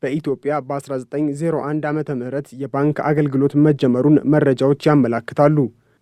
በኢትዮጵያ በ1901 ዓመተ ምህረት የባንክ አገልግሎት መጀመሩን መረጃዎች ያመለክታሉ።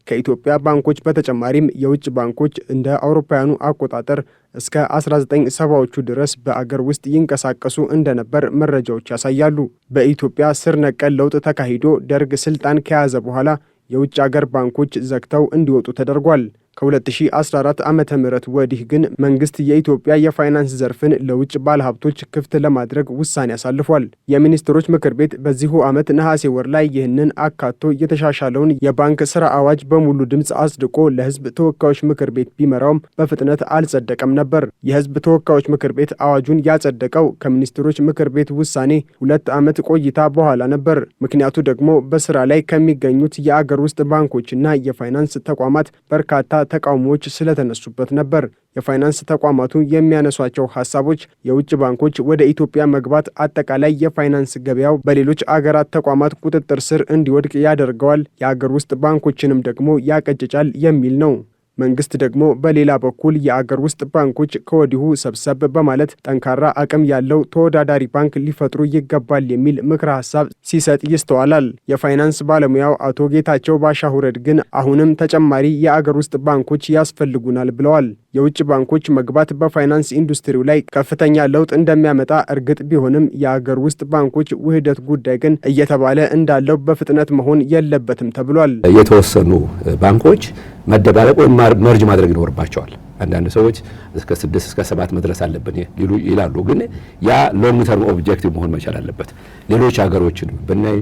ከኢትዮጵያ ባንኮች በተጨማሪም የውጭ ባንኮች እንደ አውሮፓውያኑ አቆጣጠር እስከ 1970ዎቹ ድረስ በአገር ውስጥ ይንቀሳቀሱ እንደነበር መረጃዎች ያሳያሉ። በኢትዮጵያ ስር ነቀል ለውጥ ተካሂዶ ደርግ ስልጣን ከያዘ በኋላ የውጭ አገር ባንኮች ዘግተው እንዲወጡ ተደርጓል። ከ2014 ዓመተ ምህረት ወዲህ ግን መንግስት የኢትዮጵያ የፋይናንስ ዘርፍን ለውጭ ባለሀብቶች ክፍት ለማድረግ ውሳኔ አሳልፏል። የሚኒስትሮች ምክር ቤት በዚሁ ዓመት ነሐሴ ወር ላይ ይህንን አካቶ የተሻሻለውን የባንክ ስራ አዋጅ በሙሉ ድምፅ አጽድቆ ለህዝብ ተወካዮች ምክር ቤት ቢመራውም በፍጥነት አልጸደቀም ነበር። የህዝብ ተወካዮች ምክር ቤት አዋጁን ያጸደቀው ከሚኒስትሮች ምክር ቤት ውሳኔ 2 ዓመት ቆይታ በኋላ ነበር። ምክንያቱ ደግሞ በስራ ላይ ከሚገኙት የአገር ውስጥ ባንኮችና የፋይናንስ ተቋማት በርካታ ተቃውሞዎች ስለተነሱበት ነበር። የፋይናንስ ተቋማቱ የሚያነሷቸው ሐሳቦች የውጭ ባንኮች ወደ ኢትዮጵያ መግባት አጠቃላይ የፋይናንስ ገበያው በሌሎች አገራት ተቋማት ቁጥጥር ስር እንዲወድቅ ያደርገዋል፣ የአገር ውስጥ ባንኮችንም ደግሞ ያቀጭጫል የሚል ነው። መንግስት ደግሞ በሌላ በኩል የአገር ውስጥ ባንኮች ከወዲሁ ሰብሰብ በማለት ጠንካራ አቅም ያለው ተወዳዳሪ ባንክ ሊፈጥሩ ይገባል የሚል ምክረ ሐሳብ ሲሰጥ ይስተዋላል። የፋይናንስ ባለሙያው አቶ ጌታቸው ባሻሁረድ ግን አሁንም ተጨማሪ የአገር ውስጥ ባንኮች ያስፈልጉናል ብለዋል። የውጭ ባንኮች መግባት በፋይናንስ ኢንዱስትሪው ላይ ከፍተኛ ለውጥ እንደሚያመጣ እርግጥ ቢሆንም የአገር ውስጥ ባንኮች ውህደት ጉዳይ ግን እየተባለ እንዳለው በፍጥነት መሆን የለበትም ተብሏል። የተወሰኑ ባንኮች መደባለቅ ወይም መርጅ ማድረግ ይኖርባቸዋል። አንዳንድ ሰዎች እስከ 6 እስከ 7 መድረስ አለብን ይላሉ። ግን ያ ሎንግ ተርም ኦብጀክቲቭ መሆን መቻል አለበት። ሌሎች ሀገሮችን ብናይ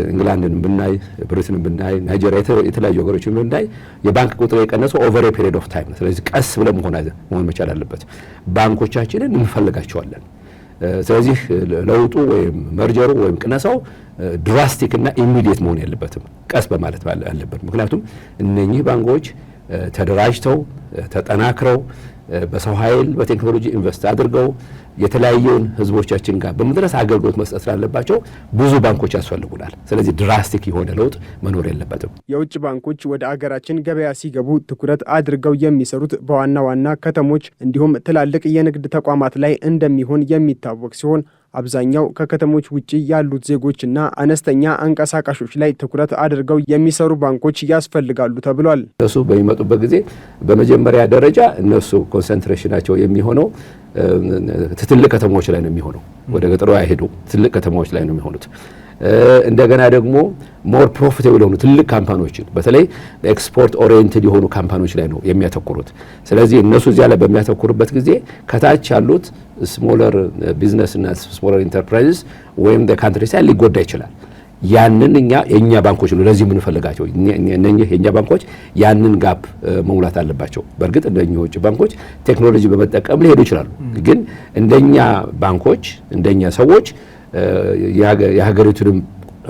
እንግላንድን ብናይ ብሪትን ብናይ ናይጄሪያ የተለያዩ ሀገሮችን ብናይ የባንክ ቁጥር የቀነሰው ኦቨር ኤ ፔሪድ ኦፍ ታይም ነው። ስለዚህ ቀስ ብለን መሆን መቻል አለበት። ባንኮቻችንን እንፈልጋቸዋለን። ስለዚህ ለውጡ ወይም መርጀሩ ወይም ቅነሳው ድራስቲክ እና ኢሚዲየት መሆን የለበትም። ቀስ በማለት አለበት። ምክንያቱም እነኚህ ባንኮች ተደራጅተው ተጠናክረው በሰው ኃይል በቴክኖሎጂ ኢንቨስት አድርገው የተለያየውን ህዝቦቻችን ጋር በመድረስ አገልግሎት መስጠት ስላለባቸው ብዙ ባንኮች ያስፈልጉናል። ስለዚህ ድራስቲክ የሆነ ለውጥ መኖር የለበትም። የውጭ ባንኮች ወደ አገራችን ገበያ ሲገቡ ትኩረት አድርገው የሚሰሩት በዋና ዋና ከተሞች እንዲሁም ትላልቅ የንግድ ተቋማት ላይ እንደሚሆን የሚታወቅ ሲሆን አብዛኛው ከከተሞች ውጪ ያሉት ዜጎችና አነስተኛ አንቀሳቃሾች ላይ ትኩረት አድርገው የሚሰሩ ባንኮች ያስፈልጋሉ ተብሏል። እነሱ በሚመጡበት ጊዜ በመጀመሪያ ደረጃ እነሱ ኮንሰንትሬሽናቸው የሚሆነው ትልቅ ከተሞች ላይ ነው የሚሆነው። ወደ ገጠሩ አይሄዱ፣ ትልቅ ከተሞች ላይ ነው የሚሆኑት። እንደገና ደግሞ ሞር ፕሮፊታብል የሆኑ ትልቅ ካምፓኒዎችን በተለይ ኤክስፖርት ኦሪየንትድ የሆኑ ካምፓኒዎች ላይ ነው የሚያተኩሩት። ስለዚህ እነሱ እዚያ ላይ በሚያተኩሩበት ጊዜ ከታች ያሉት ስሞለር ቢዝነስ እና ስሞለር ኢንተርፕራይዝስ ወይም ካንትሪ ሳይል ሊጎዳ ይችላል። ያንን የኛ ባንኮች ነው ለዚህ የምንፈልጋቸው። እነኚህ የኛ ባንኮች ያንን ጋፕ መሙላት አለባቸው። በእርግጥ እንደኛ የውጭ ባንኮች ቴክኖሎጂ በመጠቀም ሊሄዱ ይችላሉ። ግን እንደኛ ባንኮች እንደኛ ሰዎች የሀገሪቱንም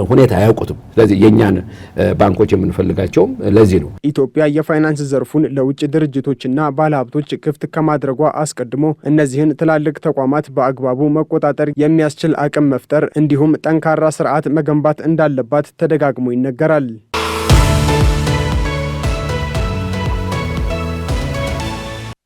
ሁኔታ አያውቁትም። ስለዚህ የኛን ባንኮች የምንፈልጋቸውም ለዚህ ነው። ኢትዮጵያ የፋይናንስ ዘርፉን ለውጭ ድርጅቶችና ባለሀብቶች ክፍት ከማድረጓ አስቀድሞ እነዚህን ትላልቅ ተቋማት በአግባቡ መቆጣጠር የሚያስችል አቅም መፍጠር እንዲሁም ጠንካራ ስርዓት መገንባት እንዳለባት ተደጋግሞ ይነገራል።